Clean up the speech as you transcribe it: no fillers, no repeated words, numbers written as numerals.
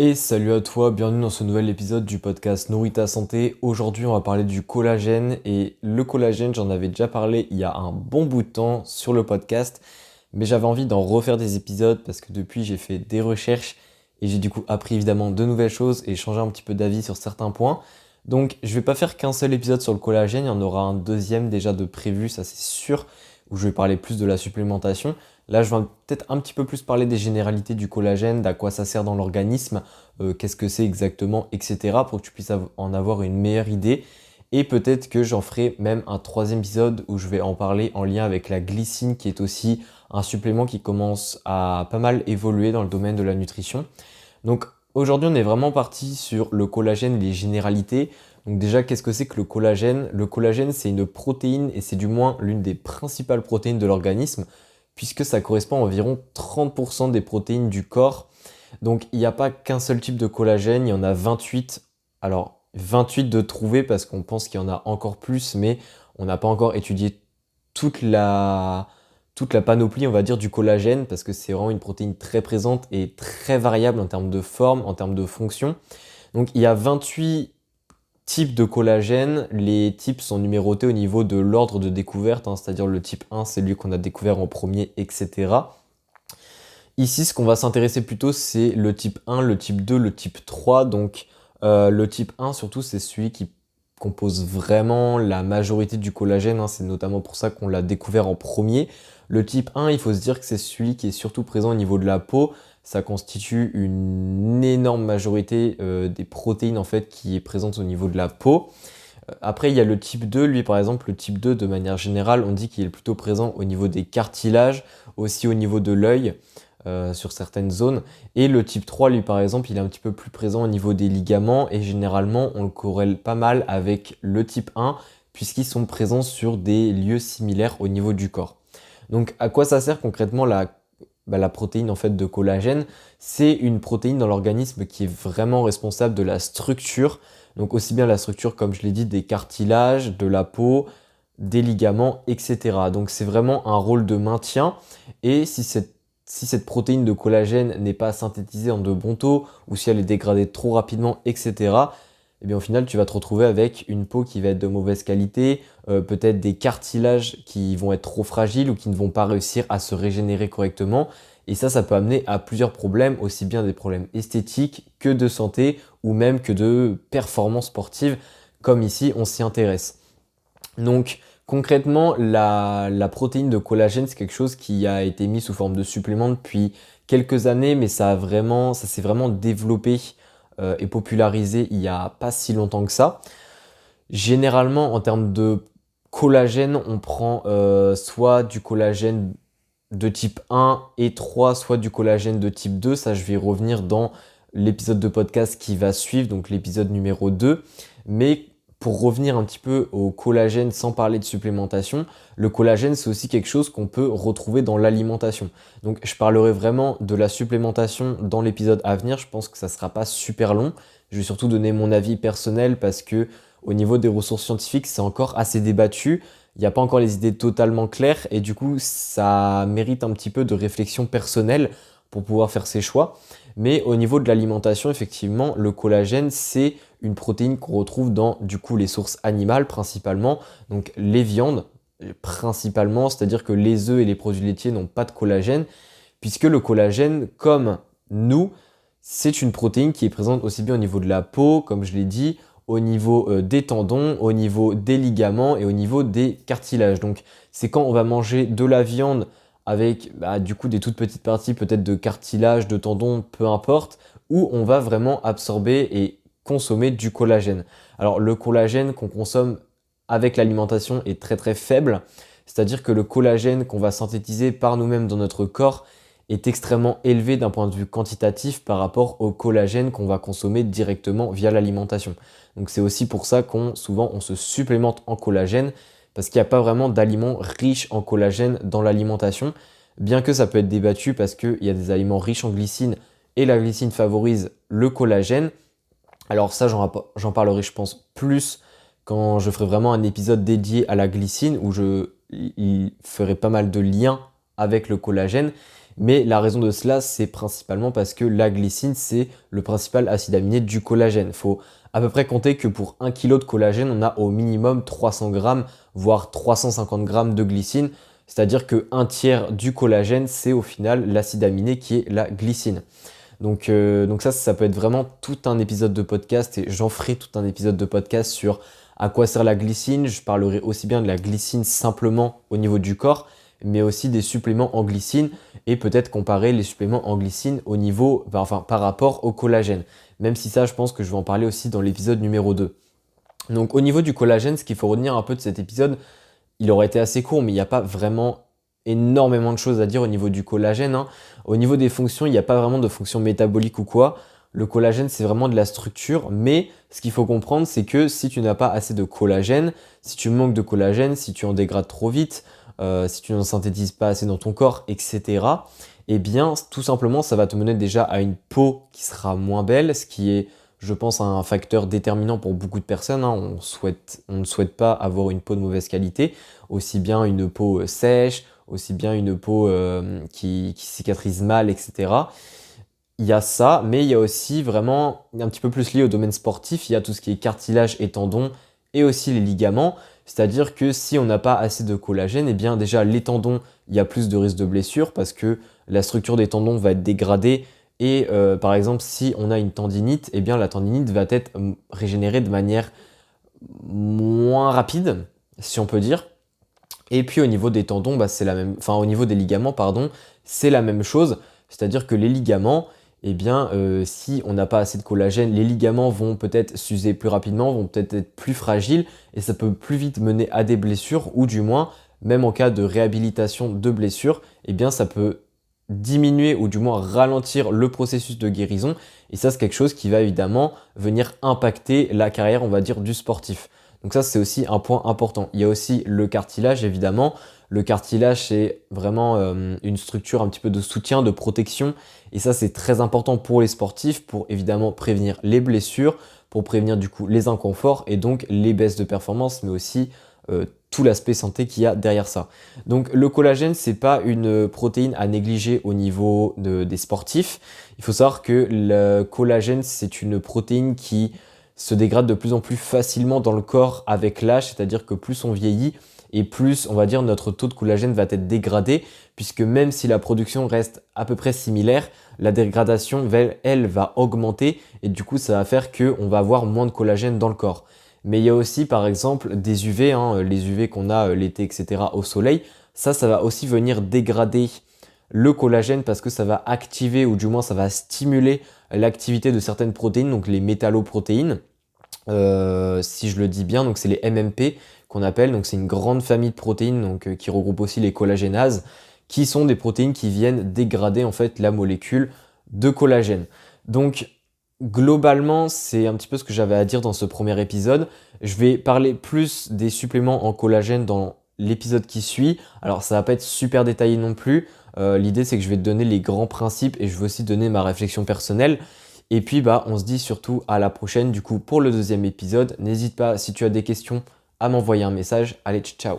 Et salut à toi, bienvenue dans ce nouvel épisode du podcast Nourris ta santé. Aujourd'hui, on va parler du collagène et le collagène, j'en avais déjà parlé il y a un bon bout de temps sur le podcast, mais j'avais envie d'en refaire des épisodes parce que depuis, j'ai fait des recherches et j'ai du coup appris évidemment de nouvelles choses et changé un petit peu d'avis sur certains points. Donc, je vais pas faire qu'un seul épisode sur le collagène, il y en aura un deuxième déjà de prévu, ça c'est sûr, où je vais parler plus de la supplémentation. Là, je vais peut-être un petit peu plus parler des généralités du collagène, d'à quoi ça sert dans l'organisme, qu'est-ce que c'est exactement, etc. pour que tu puisses en avoir une meilleure idée. Et peut-être que j'en ferai même un troisième épisode où je vais en parler en lien avec la glycine, qui est aussi un supplément qui commence à pas mal évoluer dans le domaine de la nutrition. Donc aujourd'hui, on est vraiment parti sur le collagène, les généralités. Donc déjà, qu'est-ce que c'est que le collagène? Le collagène, c'est une protéine et c'est du moins l'une des principales protéines de l'organisme, puisque ça correspond à environ 30% des protéines du corps. Donc il n'y a pas qu'un seul type de collagène, il y en a 28. Alors 28 de trouver parce qu'on pense qu'il y en a encore plus, mais on n'a pas encore étudié toute la, toute la panoplie, on va dire, du collagène, parce que c'est vraiment une protéine très présente et très variable en termes de forme, en termes de fonction. Donc il y a 28 types de collagène. Les types sont numérotés au niveau de l'ordre de découverte, c'est-à-dire le type 1, c'est lui qu'on a découvert en premier, etc. Ici, ce qu'on va s'intéresser plutôt, c'est le type 1, le type 2, le type 3. Donc, le type 1, surtout, c'est celui qui compose vraiment la majorité du collagène. C'est notamment pour ça qu'on l'a découvert en premier. Le type 1, il faut se dire que c'est celui qui est surtout présent au niveau de la peau. Ça constitue une énorme majorité des protéines en fait qui est présente au niveau de la peau. Après, il y a le type 2. Lui, par exemple, le type 2, de manière générale, on dit qu'il est plutôt présent au niveau des cartilages, aussi au niveau de l'œil sur certaines zones. Et le type 3, lui par exemple, il est un petit peu plus présent au niveau des ligaments et généralement on le corrèle pas mal avec le type 1 puisqu'ils sont présents sur des lieux similaires au niveau du corps. Donc à quoi ça sert concrètement la protéine en fait de collagène? C'est une protéine dans l'organisme qui est vraiment responsable de la structure, donc aussi bien la structure comme je l'ai dit des cartilages, de la peau, des ligaments, etc. Donc c'est vraiment un rôle de maintien et si cette protéine de collagène n'est pas synthétisée en de bons taux, ou si elle est dégradée trop rapidement, etc., eh bien au final tu vas te retrouver avec une peau qui va être de mauvaise qualité, peut-être des cartilages qui vont être trop fragiles ou qui ne vont pas réussir à se régénérer correctement. Et ça peut amener à plusieurs problèmes, aussi bien des problèmes esthétiques que de santé ou même que de performance sportive, comme ici on s'y intéresse. Donc concrètement, la protéine de collagène, c'est quelque chose qui a été mis sous forme de supplément depuis quelques années, mais ça s'est vraiment développé et popularisé il n'y a pas si longtemps que ça. Généralement, en termes de collagène, on prend soit du collagène de type 1 et 3, soit du collagène de type 2. Ça, je vais y revenir dans l'épisode de podcast qui va suivre, donc l'épisode numéro 2. Mais pour revenir un petit peu au collagène sans parler de supplémentation, le collagène, c'est aussi quelque chose qu'on peut retrouver dans l'alimentation. Donc je parlerai vraiment de la supplémentation dans l'épisode à venir. Je pense que ça ne sera pas super long. Je vais surtout donner mon avis personnel parce que au niveau des ressources scientifiques, c'est encore assez débattu. Il n'y a pas encore les idées totalement claires et du coup, ça mérite un petit peu de réflexion personnelle pour pouvoir faire ses choix. Mais au niveau de l'alimentation, effectivement, le collagène, c'est une protéine qu'on retrouve dans du coup les sources animales principalement, donc les viandes principalement, c'est-à-dire que les œufs et les produits laitiers n'ont pas de collagène, puisque le collagène, comme nous, c'est une protéine qui est présente aussi bien au niveau de la peau, comme je l'ai dit, au niveau des tendons, au niveau des ligaments et au niveau des cartilages. Donc c'est quand on va manger de la viande avec du coup des toutes petites parties peut-être de cartilage, de tendons, peu importe, où on va vraiment absorber et consommer du collagène. Alors le collagène qu'on consomme avec l'alimentation est très très faible, c'est-à-dire que le collagène qu'on va synthétiser par nous-mêmes dans notre corps est extrêmement élevé d'un point de vue quantitatif par rapport au collagène qu'on va consommer directement via l'alimentation. Donc c'est aussi pour ça souvent on se supplémente en collagène parce qu'il n'y a pas vraiment d'aliments riches en collagène dans l'alimentation, bien que ça peut être débattu parce qu'il y a des aliments riches en glycine et la glycine favorise le collagène. Alors ça, j'en parlerai, je pense, plus quand je ferai vraiment un épisode dédié à la glycine où il ferai pas mal de liens avec le collagène. Mais la raison de cela, c'est principalement parce que la glycine, c'est le principal acide aminé du collagène. Il faut à peu près compter que pour 1 kg de collagène, on a au minimum 300 grammes, voire 350 grammes de glycine. C'est-à-dire que un tiers du collagène, c'est au final l'acide aminé qui est la glycine. Donc ça peut être vraiment tout un épisode de podcast et j'en ferai tout un épisode de podcast sur à quoi sert la glycine. Je parlerai aussi bien de la glycine simplement au niveau du corps, mais aussi des suppléments en glycine et peut-être comparer les suppléments en glycine au niveau, par rapport au collagène. Même si ça, je pense que je vais en parler aussi dans l'épisode numéro 2. Donc au niveau du collagène, ce qu'il faut retenir un peu de cet épisode, il aurait été assez court, mais il n'y a pas vraiment énormément de choses à dire au niveau du collagène, hein. Au niveau des fonctions, il n'y a pas vraiment de fonction métabolique ou quoi. Le collagène, c'est vraiment de la structure, mais ce qu'il faut comprendre, c'est que si tu n'as pas assez de collagène, si tu manques de collagène, si tu en dégrades trop vite, si tu n'en synthétises pas assez dans ton corps, etc., eh bien, tout simplement, ça va te mener déjà à une peau qui sera moins belle, ce qui est, je pense, un facteur déterminant pour beaucoup de personnes, hein. On ne souhaite pas avoir une peau de mauvaise qualité, aussi bien une peau sèche, aussi bien une peau qui cicatrise mal, etc. Il y a ça, mais il y a aussi vraiment, un petit peu plus lié au domaine sportif, il y a tout ce qui est cartilage et tendons, et aussi les ligaments. C'est-à-dire que si on n'a pas assez de collagène, eh bien déjà les tendons, il y a plus de risque de blessure parce que la structure des tendons va être dégradée. Et par exemple, si on a une tendinite, eh bien la tendinite va être régénérée de manière moins rapide, si on peut dire. Et puis au niveau des tendons, c'est la même, enfin au niveau des ligaments, pardon, c'est la même chose. C'est-à-dire que les ligaments, eh bien, si on n'a pas assez de collagène, les ligaments vont peut-être s'user plus rapidement, vont peut-être être plus fragiles, et ça peut plus vite mener à des blessures, ou du moins, même en cas de réhabilitation de blessures, eh bien, ça peut diminuer ou du moins ralentir le processus de guérison. Et ça, c'est quelque chose qui va évidemment venir impacter la carrière, on va dire, du sportif. Donc ça, c'est aussi un point important. Il y a aussi le cartilage, évidemment. Le cartilage, c'est vraiment une structure un petit peu de soutien, de protection. Et ça, c'est très important pour les sportifs, pour évidemment prévenir les blessures, pour prévenir du coup les inconforts et donc les baisses de performance, mais aussi tout l'aspect santé qu'il y a derrière ça. Donc le collagène, c'est pas une protéine à négliger au niveau des sportifs. Il faut savoir que le collagène, c'est une protéine qui se dégrade de plus en plus facilement dans le corps avec l'âge, c'est-à-dire que plus on vieillit et plus, on va dire, notre taux de collagène va être dégradé, puisque même si la production reste à peu près similaire, la dégradation, elle, va augmenter et du coup, ça va faire qu'on va avoir moins de collagène dans le corps. Mais il y a aussi, par exemple, des UV, hein, les UV qu'on a l'été, etc., au soleil. Ça va aussi venir dégrader le collagène parce que ça va activer ou du moins ça va stimuler l'activité de certaines protéines, donc les métalloprotéines, si je le dis bien, donc c'est les MMP qu'on appelle, donc c'est une grande famille de protéines donc, qui regroupe aussi les collagénases, qui sont des protéines qui viennent dégrader en fait la molécule de collagène. Donc globalement, c'est un petit peu ce que j'avais à dire dans ce premier épisode. Je vais parler plus des suppléments en collagène dans l'épisode qui suit. Alors ça va pas être super détaillé non plus. L'idée c'est que je vais te donner les grands principes et je vais aussi donner ma réflexion personnelle. Et puis on se dit surtout à la prochaine du coup pour le deuxième épisode. N'hésite pas si tu as des questions à m'envoyer un message. Allez, ciao!